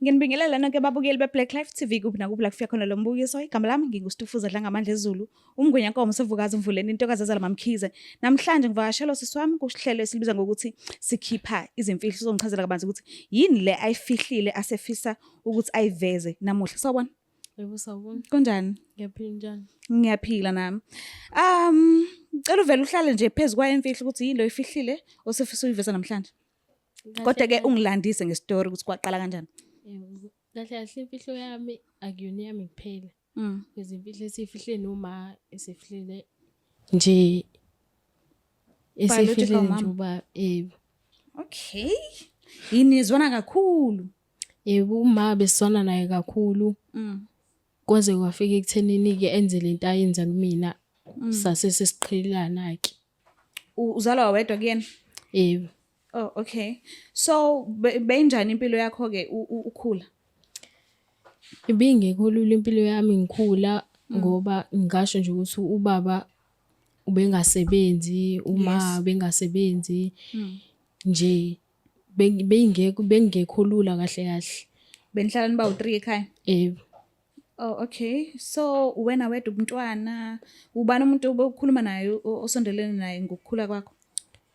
Nginibingelela nonke ababukeli be-Black Life TV kuphi nakuphi la kufika khona lo mbukiso. Igama lami nginguStufuza Dlangamandla Zulu, umngwenyankomo Msevukazi Mvuleni, intokazi yazala Mamkhize. Namhlanje ngivakashela usisi wami kuhlelo esibiza ngokuthi Sikhipha Izimfihlo. Sizongichazela kabanzi ukuthi yini le ayifihlile asefisa ukuthi ayiveze namuhla. Sawubona. Yebo sawubona. Kunjani? Ngiyaphila njani? Ngiyaphila nami. Cela uvele uhlale nje phezulu kwayo imfihlo ukuthi yini lo ifihlile osefisa uyiveza namhlanje. Kodwa ke ungilandise ngestory ukuthi kwaqala kanjani. Yebo. Kahle kahle imfihlo yami akuyona yami kuphela. Izimfihlo esifihle noma esifihlile nje esifihlile nje uba Okay. Yini izwana kakhulu? Yebo uma besizwana naye kakhulu. Kwaze kwafika ekuthenini ke enze lento ayenza kumina sase sesiqhelana ke. Uzalwa wedwa kuyena? Yebo. Oh, okay. So benjani impilo yakho ke ukhula? Ibingekho lula impilo yami ngikhula ngoba ngisho nje ukuthi ubaba ubengasebenzi, uma bengasebenzi nje bengekho lula kahle kahle. Benihlala niba u3 ekhaya? Yebo. Oh, okay. So wena wedwa umntwana, ubani umuntu obukhuluma naye osondelene naye ngokukhula kwakho?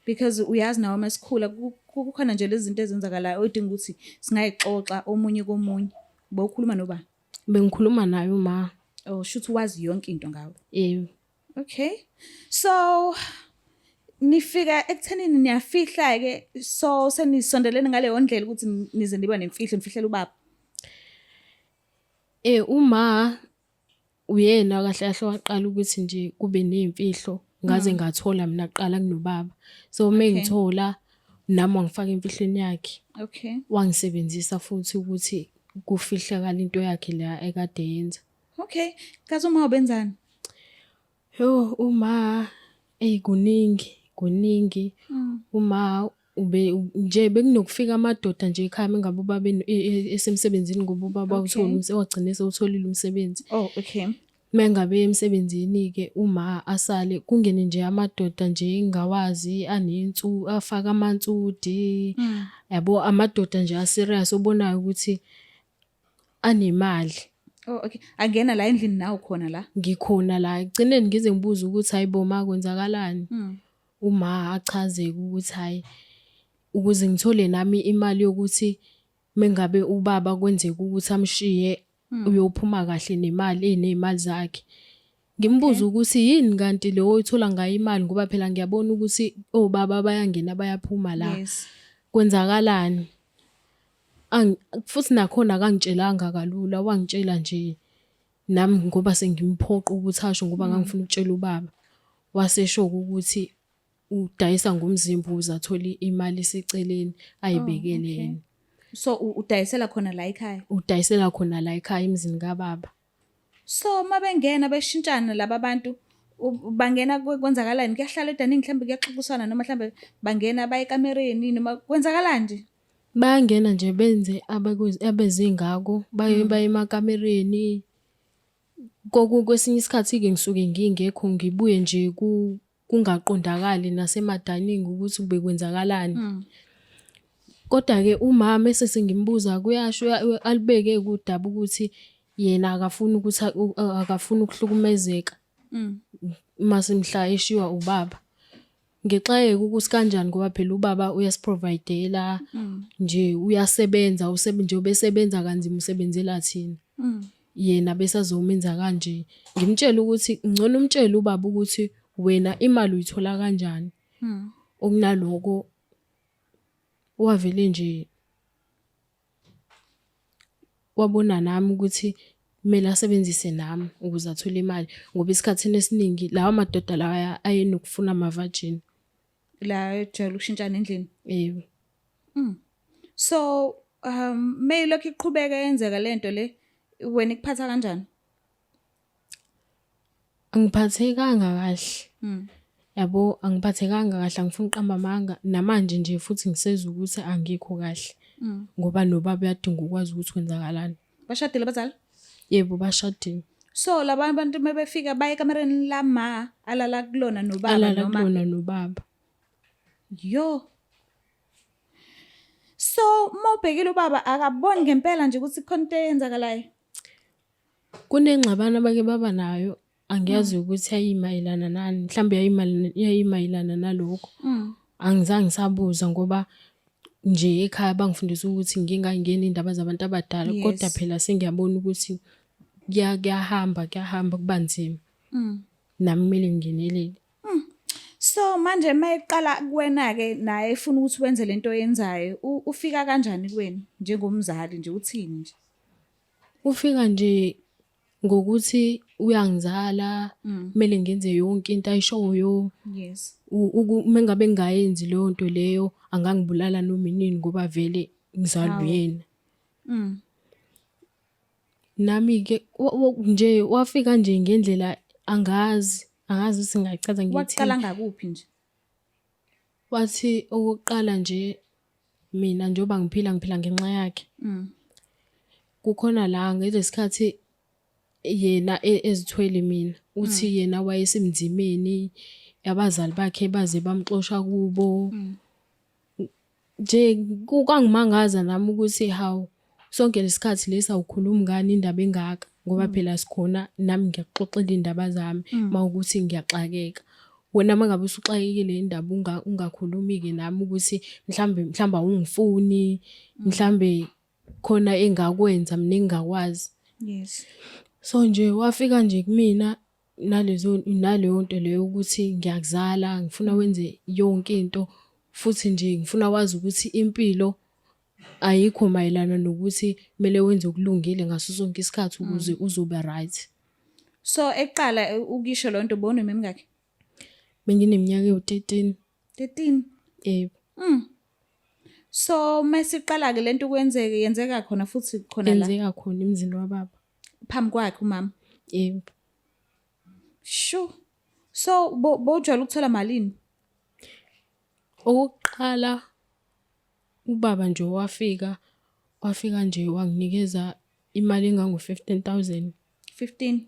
Because uyazi nawe masikhula kukhona nje lezi zinto ezenzakalayo odinga ukuthi singayixoxa omunye komunye. Bawukhuluma noba? Bengikhuluma naye uma. Oh, shoot wazi yonke into ngawe. Yebo. Okay. So nifika ekuthenini niyafihla ke so senisondelene ngale ndlela ukuthi nize niba nemfihlo emfihlela ubaba. Uma uyena kahle kahle waqala ukuthi nje kube nezimfihlo ngaze ngathola mina kuqala kunobaba. So mengithola nami wangifaka emfihlweni yakhe. Okay. Wangisebenzisa futhi ukuthi kufihlakala into yakhe la ekade yenza. Okay. Kaze uma ubenzani? Uma kuningi uma nje bekunokufika amadoda nje ekhaya mengabe ubaba esemsebenzini ngoba ubaba wagcina sewutholile umsebenzi. Oh, okay. Mengabe emsebenzini ke uma asale kungene nje amadoda nje engawazi afaka amansudi. Yabo amadoda nje aserious obonayo ukuthi anemali. Oh, okay. Angena la endlini nawe khona la? Ngikhona la. Egcineni ngize ngibuza ukuthi hayibo ma kwenzakalani. Uma achaze ukuthi hayi ukuze ngithole nami imali yokuthi mengabe ubaba kwenzeka ukuthi amshiye uyophuma kahle nemali nezimali zakhe. Ngimbuza ukuthi yini kanti lo oyithola ngayo imali ngoba phela ngiyabona ukuthi obaba bayangena bayaphuma la. Kwenzakalani? Futhi nakhona akangitshelanga kalula, wangitshela nje nami ngoba sengimphoqa ukuthi asho ngoba ngangifuna ukutshela ubaba. Wasesho ukuthi udayisa ngomzimba uzathola imali siceleni ayibekele yena. So udayisela khona la ekhaya? Udayisela khona la ekhaya emzini kababa. So mabengena beshintshana laba abantu bangena kwenzakalani? Kuyahlala edaningi mhlambe kuyaxoxisana noma mhlambe bangena baye ekamereni noma kwenzakalani nje? Bayangena nje benze abezingako baye emakamereni. Kwesinye isikhathi ke ngisuke ngingekho ngibuye nje kungaqondakali nasemadaningi ukuthi bekwenzakalani. Kodwa ke umama sengimbuza kuyasho alibeke kudaba ukuthi yena akafuni ukuhlukumezeka. Mase mhla eshiwa ubaba. Ngexaye ukuthi kanjani ngoba phela ubaba uyasiprovidela nje uyasebenza nje obesebenza kanzima usebenzela thina. Yena besazomenza kanje. Ngimtshela ukuthi ngcono umtshele ubaba ukuthi wena imali uyithola kanjani. Okunaloko wavele nje wabona nami ukuthi kumele asebenzise nami ukuze athole imali ngoba isikhathini esiningi lawa madoda lawa ayenokufuna ama-virgin. La ejwayele ukushintshana endlini? Yebo. So mayilokhu iqhubeka yenzeka lento le wena ikuphatha kanjani? Angiphathekanga kahle. Yabo angiphathekanga kahle angifuni uqamba amanga namanje nje futhi ngisezwe ukuthi angikho kahle. Ngoba nobaba uyadinga ukwazi ukuthi kwenzakalani. Bashadile abazali? Yebo bashadile. So laba abantu mebefika baye ekamereni lama alala kulona nobaba noma? Alala kulona nobaba. Yo. So mawubhekile ubaba akaboni ngempela nje ukuthi khona into eyenzakalayo. Kunengxabano abake baba nayo, angiyazi ukuthi yayimayelana nani, mhlawumbe yayimayelana nalokho. Angizange ngisabuza ngoba nje ekhaya bangifundisa ukuthi ngingangeni indaba zabantu abadala, kodwa phela sengiyabona ukuthi kuyahamba kuba nzima. Nami kumele ngingenelele. So manje mayeqala kuwena-ke naye efuna ukuthi wenze lento oyenzayo, ufika kanjani kuwena njengomzali nje uthini nje? Ufika nje ngokuthi uyangizala, kumele ngenze yonke into ayishoyo. Yes. Uma ngabe ngingayenzi leyo nto leyo angangibulala noma inini ngoba vele ngizalwa uyena. Nami-ke nje wafika nje ngendlela angazi ukuthi ngachaza ngithi. Waqala ngakuphi nje? Wathi okokuqala nje mina njengoba ngiphila ngenxa yakhe. Kukhona la ngesikhathi yena ezithwele mina uthi yena wayesemzimeni, abazali bakhe baze bamxosha kubo. Nje kangimangaza nami ukuthi hawu sonke lesikhathi lesi awukhulumi ngani indaba engaka ngoba phela sikhona nami ngiyaxoxela indaba zami mawukuthi ngiyaxakeka. Wena mangabe usuxakekile indaba ungakhulumi-ke nami ukuthi mhlambe awungifuni, mhlambe khona engakwenza mina engingakwazi. Yes. So nje wafika nje kumina naleyo nto leyo ukuthi ngiyakuzala, ngifuna wenze yonke into futhi nje ngifuna wazi ukuthi impilo ayikho mayelana nokuthi kumele wenze okulungile ngaso sonke isikhathi ukuze uzoba right. So eqala ukisho lo nto bona memngakhe? Bengineminyaka ewu-13. 13? Yebo. So masiqala-ke lento yenzeka khona futhi khona la? Yenzeka khona emzini wababa. Phambi kwakhe umama? Yebo. Sure. So bojwayele ukuthola malini? Okokuqala ubaba nje wafika nje wanginikeza imali engango-15,000. 15?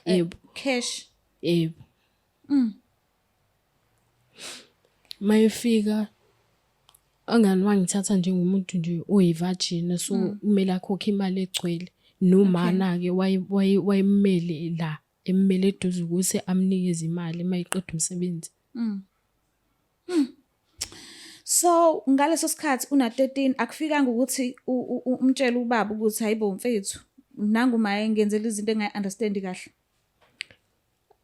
Yebo. Cash? Yebo. Mayefika angani wangithatha njengomuntu nje oyi-virgin, so kumele akhokhe imali egcwele. Nomana-ke wayemmele la, emmele eduze ukuthi amnikeze imali mayeqeda umsebenzi. So ngaleso sikhathi una-13 akufikanga ukuthi umtshele ubaba ukuthi hayibo mfethu nangu maye ngenzela izinto engayi-understand kahle?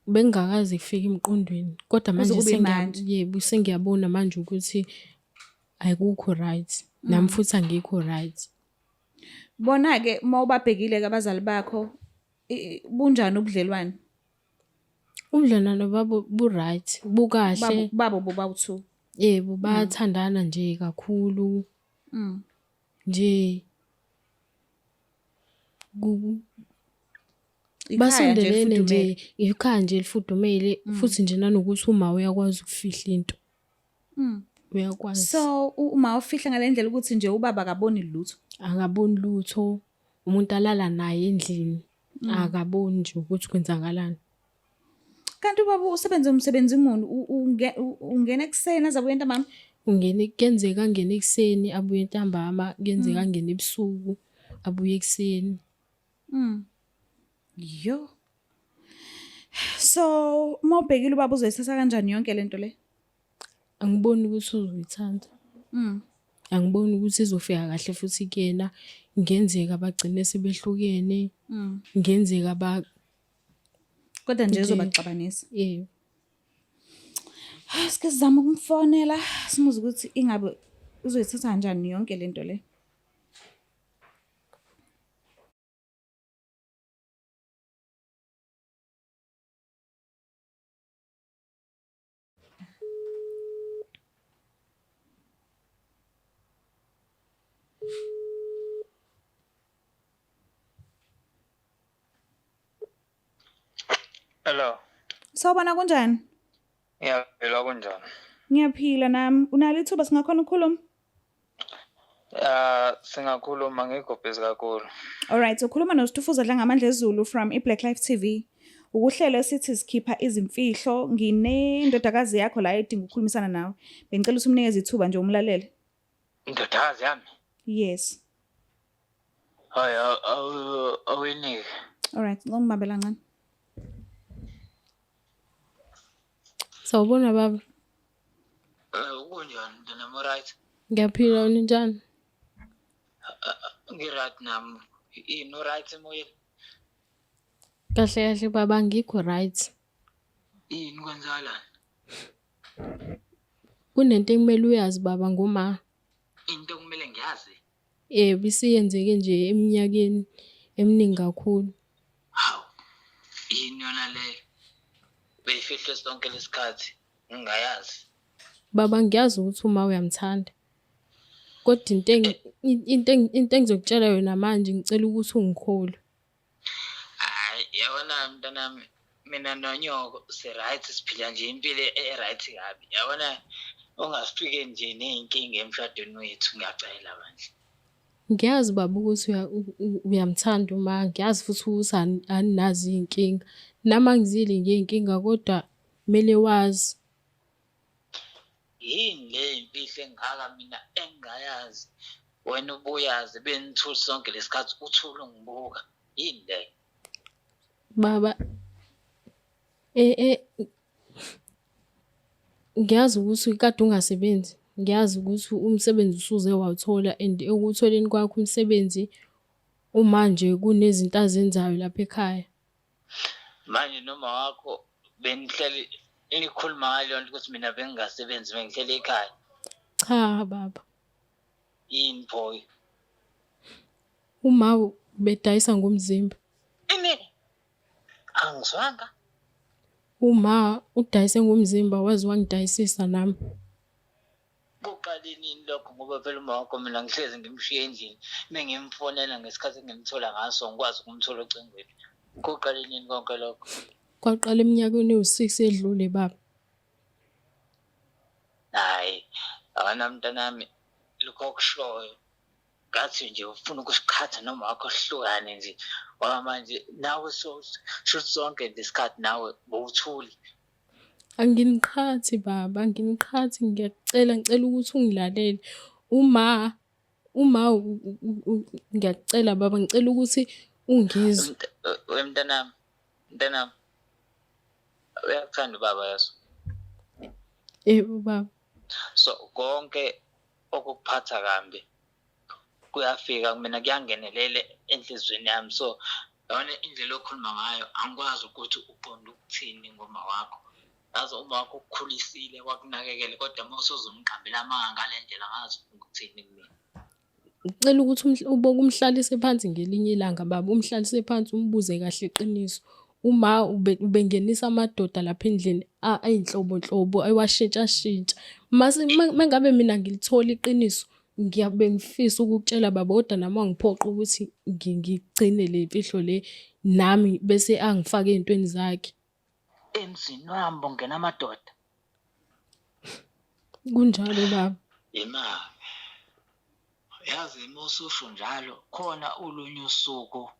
Bengingakaze kufike emqondweni kodwa manje yebo sengiyabona manje ukuthi ayikukho right nami futhi angikho right. Bona-ke mawubabhekile-ke abazali bakho bunjani ubudlelwane? Ubudlelwane babo bu-right, bukahle. Babo bobawu-2? Yebo, bayathandana nje kakhulu. Nje basondelene nje, ikhaya nje elifudumele futhi nje nanokuthi uma uyakwazi ukufihla into. Uyakwazi. So uma ufihla ngale ndlela ukuthi nje ubaba akaboni lutho? Akaboni lutho. Umuntu alala naye endlini akaboni nje ukuthi kwenzakalani. Kanti ubaba usebenza umsebenzi muni? Ungena ekuseni aze abuye ntambama? Kuyenzeka angene ekuseni abuye ntambama, kuyenzeka angene ebusuku abuye ekuseni. Yo. So mawubhekile ubaba uzoyithatha kanjani yonke lento le? Angiboni ukuthi uzoyithanda. Angiboni ukuthi izofika kahle futhi kuyena. Ngenzeka bagcine sebehlukene. Ngenzeka kodwa nje uzobaxabanisa. Yebo. Sike sizama ukumfonela simuze ukuthi ingabe uzoyithatha kanjani yonke lento le. Hello. Sawubona kunjani? Ngiyaphila kunjani? Ngiyaphila nami. Unalo ithuba singakhona ukukhuluma? Singakhuluma ngigobhezi kakhulu. Alright, ukhuluma noSitufuza Dlangamandla Zulu from iBlack Life TV. Ukuhlelo esithi sikhipha izimfihlo. Nginendodakazi yakho la edinga ukukhulumisana nawe. Bengicela ukuthi umnikeze ithuba nje umlalele. Indodakazi yami? Yes. Hayi awuyinike. Alright, ngongibambela kancane. Sawubona baba. Kunjani mntanami right? Ngiyaphila wena njani? Ngi-right nami. Yini right emoyeni? Kahle kahle baba ngikho right. Yini kwenzakalani? Kunento ekumele uyazi baba ngoma. Into okumele ngiyazi. Bisiyenzeke nje eminyakeni eminingi kakhulu. Hawu. Yini yona leyo? Beyifihle sonke lesikhathi. Ngingayazi. Baba ngiyazi ukuthi uma uyamthanda. Kodwa into engizokutshela yona manje ngicela ukuthi ungikholwe. Hayi, yabona mntanami, mina nonyoko si-right siphila nje impilo e-right kabi. Yabona ungasifike nje ney'nkinga emshadweni wethu ngiyacela manje. Ngiyazi baba ukuthi uyamthanda uma ngiyazi futhi ukuthi aninazi iy'nkinga. Nami angizile ngey'nkinga kodwa kumele wazi. Yini le imfihlo engaka mina engingayazi? Wena ubuyazi benithule sonke lesikhathi uthule ungibuka. Yini le? Baba ngiyazi ukuthi kade ungasebenzi. Ngiyazi ukuthi umsebenzi usuze wawuthola and ekutholeni kwakho umsebenzi umanje kunezinto azenzayo lapha ekhaya. Manje noma wakho benihleli nikhuluma ngaleyo nto ukuthi mina bengingasebenzi bengihleli ekhaya. Cha baba. Yini boy? Uma bedayisa ngomzimba. Ini? Angizwanga. Uma udayise ngomzimba wazi wangidayisisa nami. Kuqale nini lokho ngoba phela uma wakho mina ngihlezi ngimshiye endlini mengimfonela ngesikhathi engimthola ngaso ngikwazi ukumthola ocingweni. Kuqale nini konke lokho? Kwaqala eminyakeni ewu-6 edlule baba. Hayi, abana mntanami lokho okushoyo ngathi nje ufuna ukusiqhatha noma wakho sihlukane nje. Ngoba manje nawe shuthi sonke lesikhathi nawe bowuthuli. Anginiqhathi baba, anginiqhathi ngiyacela ukuthi ungilalele. Ngiyakucela baba ngicela ukuthi ungizwe. Mntanami, uyakuthanda ubaba yaso. Baba. So konke okukuphatha kambi kuyafika kumina kuyangenelele enhlizweni yami. So yona indlela okhuluma ngayo angikwazi ukuthi uqonda ukuthini ngoma wakho. Yazi uma wakho ukukhulisile wakunakekele kodwa uma usuzumqambela amanga ngale ndlela ngazi ukuthini kumina. Ngicela ukuthi uboke umhlalise phansi ngelinye ilanga baba, umhlalise phansi umbuze kahle iqiniso. Uma ubengenisa amadoda lapha endlini ayinhlobonhlobo ayiwashintshashintsha. Mase mengabe mina ngilithola iqiniso ngiyabe ngifisa ukukutshela baba kodwa nami angiphoqa ukuthi ngigcine le mfihlo le nami bese angifaka ey'ntweni zakhe. Emzini wami bongena amadoda. Kunjalo baba. Ima. Yazi uma ususho njalo khona ulunye usuku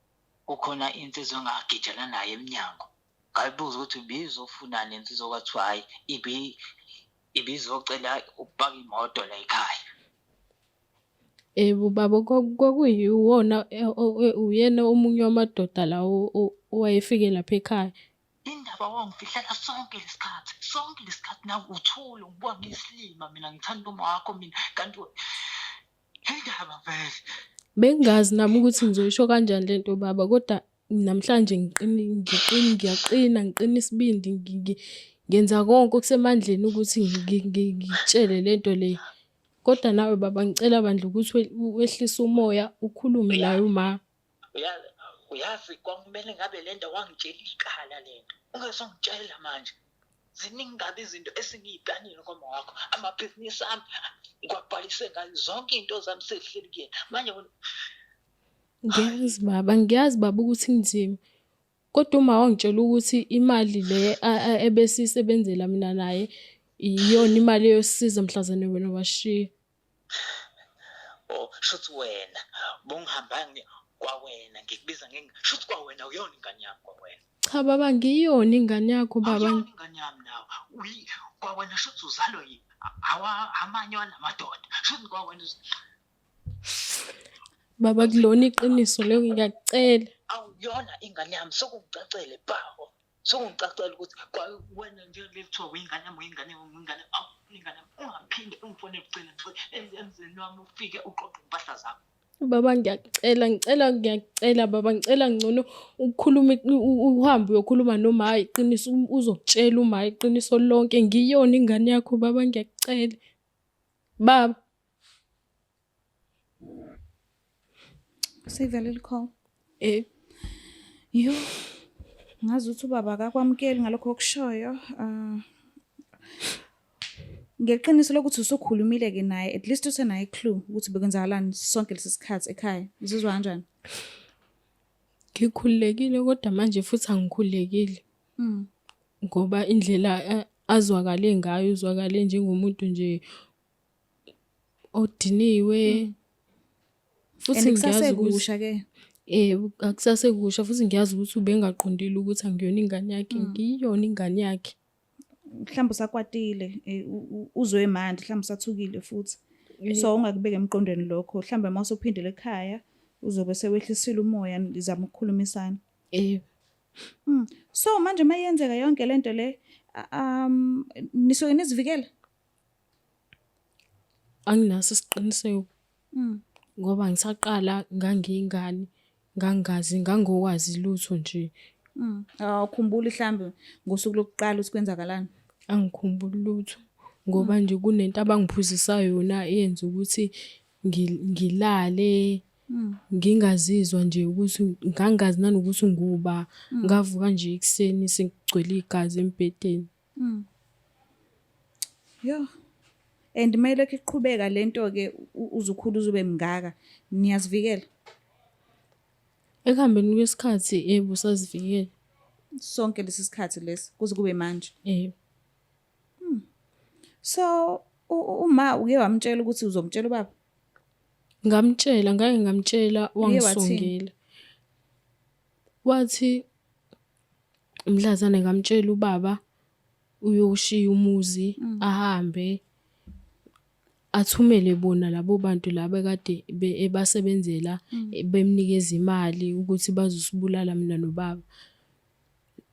kukhona insizwa engagijana naye eminyango. Ngayibuza ukuthi ibizofunani insizwa kwathiwa hayi ibizocela ukupaka imoto la ekhaya. Baba kwakuyiwona uyena omunye wamadoda lawo owayefike lapha ekhaya. Indaba wangifihlela sonke lesikhathi nawe uthule ngibuka ngisilima mina ngithanda uma wakho mina kanti indaba vele. Bengazi nami ukuthi ngizoyisho kanjani lento baba kodwa namhlanje ngiyaqina isibindi ngenza konke okusemandleni ukuthi ngikutshele lento le. Kodwa nawe baba ngicela bandla ukuthi wehlise umoya ukhulume naye uma. Uyazi kwakumele ngabe lento wangitshela ikhala lento. Ungasongitshela manje. Ziningi ngabe izinto esingiyiplanile ngoma wakho. Amabhizinisi ami ngikwabhalise ngayo zonke into zami sehleli kuyena. Manje ngiyazi baba ukuthi kunzima. Kodwa uma wangitshela ukuthi imali le ebesisebenzela mina naye iyona imali eyosiza mhlazane wena washiya. Shuthi wena bongihambanga kwawena ngikubiza shuthi kwawena uyona ingane yami kwawena. Cha baba ngiyona ingane yakho baba. Uyona ingane yami nawe. Kwawena shuthi uzalwa amanye wanamadoda. Shuthi kwawena Baba kulona iqiniso lelo ngiyakucela. Awuyona ingane yami sokungicacele bawo. Sokungicacela ukuthi wena nje lethiwa uyingane yami uyingane yami uyingane ingane yami ungaphinde ungifonele ucela emzini wami ufike uqoqe impahla zakho. Baba ngiyakucela baba ngicela ngcono ukukhuluma uhambe uyokhuluma noma iqiniso uzokutshela uma iqiniso lonke ngiyona ingane yakho baba ngiyakucela. Baba Seyivele call. Yo. Ngazi ukuthi ubaba akakwamukeli ngalokho okushoyo. Ngeqiniso lokuthi usukhulumile ke naye, at least usenayo iclue ukuthi bekwenzakalani sonke lesi sikhathi ekhaya. Uzizwa kanjani? Ngikhululekile kodwa manje futhi angikhululekile. Ngoba indlela azwakale ngayo uzwakale njengomuntu nje odiniwe. Futhi ngiyazi kusha ke. Akusasekusha futhi ngiyazi ukuthi ubengaqondile ukuthi angiyona ingane yakhe, ngiyona ingane yakhe. Mhlawumbe usakwatile, uzwe manje, mhlawumbe usathukile futhi. So ungakubeka emqondweni lokho, mhlawumbe mase uphindele ekhaya uzobe sewehlisile umoya nizama ukukhulumisana. So manje mayenzeka yonke lento le nisuke nizivikela? Anginaso isiqiniseko. Ngoba ngisaqala ngangiyingane, ngangazi ngangokwazi lutho nje. Awukhumbuli mhlambe ngosuku lokuqala ukuthi kwenzakalani? Angikhumbuli lutho ngoba nje kunento abangiphuzisa yona eyenza ukuthi ngilale ngingazizwa nje ukuthi ngangazi nanokuthi nguba ngavuka nje ekseni sengigcwele igazi embedeni. Yo. And mayelo iqhubeka lento ke uzukhulu uzube mngaka niyazivikela? Ekuhambeni kwesikhathi yebo sazivikela. Sonke lesi sikhathi lesi kuze kube manje. So uma uke wamtshela ukuthi uzomtshela ubaba? Ngake ngamtshela wangisongela. Wathi mhlazane ngamtshela ubaba uyoshiya umuzi ahambe athumele bona labo bantu laba kade ebasebenzela bemnikeza imali ukuthi bazosibulala mina nobaba.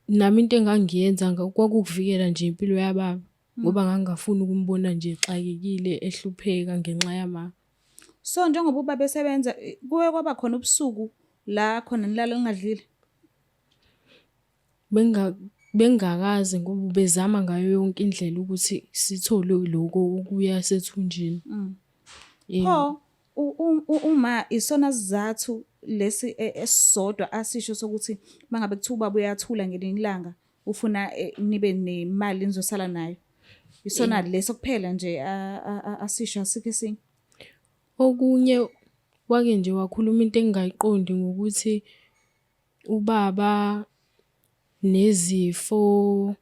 Nami into engangiyenza kwakukuvikela nje impilo yababa ngoba ngangafuni ukumbona nje exakekile ehlupheka ngenxa yama. So njengoba ubaba esebenza kuwe kwaba khona ubusuku la khona nilala lingadlile? Bengakazi ngoba ubezama ngayo yonke indlela ukuthi sithole lokho ukuya sethunjini. Uma isona sizathu lesi esisodwa asisho sokuthi mangabe kuthiwa ubaba uyathula ngelinye ilanga ufuna nibe nemali nizosala nayo. Isona leso kuphela nje asisho asikho esinye. Okunye wake nje wakhuluma into engayiqondi ngokuthi ubaba nezifo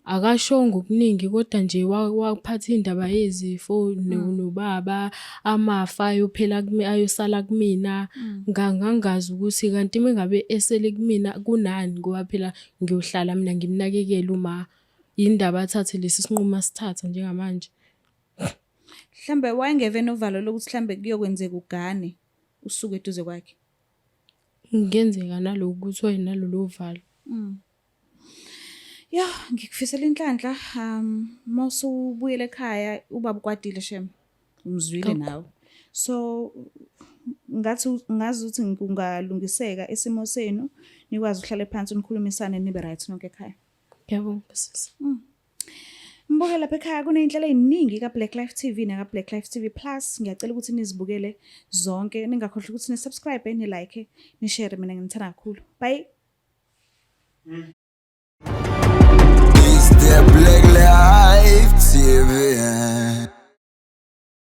akashongo okuningi kodwa nje waphatha indaba yezifo nobaba amafa ayosala kumina ngangazi ukuthi kanti mengabe esele kumina kunani ngoba phela ngiyohlala mina ngimnakekela uma indaba athathe lesi sinqumo asithatha njengamanje. Mhlambe wayengeve novalo lokuthi mhlambe kuyokwenzeka ugane usuku eduze kwakhe. Ngenzeka naloko ukuthi wayenalolo valo. Ya, ngikufisela inhlanhla mawusubuyela ekhaya ubaba ukwadile shem. Umzwile nawe. So ngazi ukuthi kungalungiseka isimo senu nikwazi ukuhlala phansi nikhulumisane nibe right nonke ekhaya. Ngiyabonga sisi. Mbuke lapha ekhaya kuney'nhlelo ey'ningi ka-Black Life TV naka-Black Life TV Plus. Ngiyacela ukuthi nizibukele zonke. Ningakhohlwa ukuthi ni-subscribe, ni-like, ni-share. Mina nginithanda kakhulu. Bye.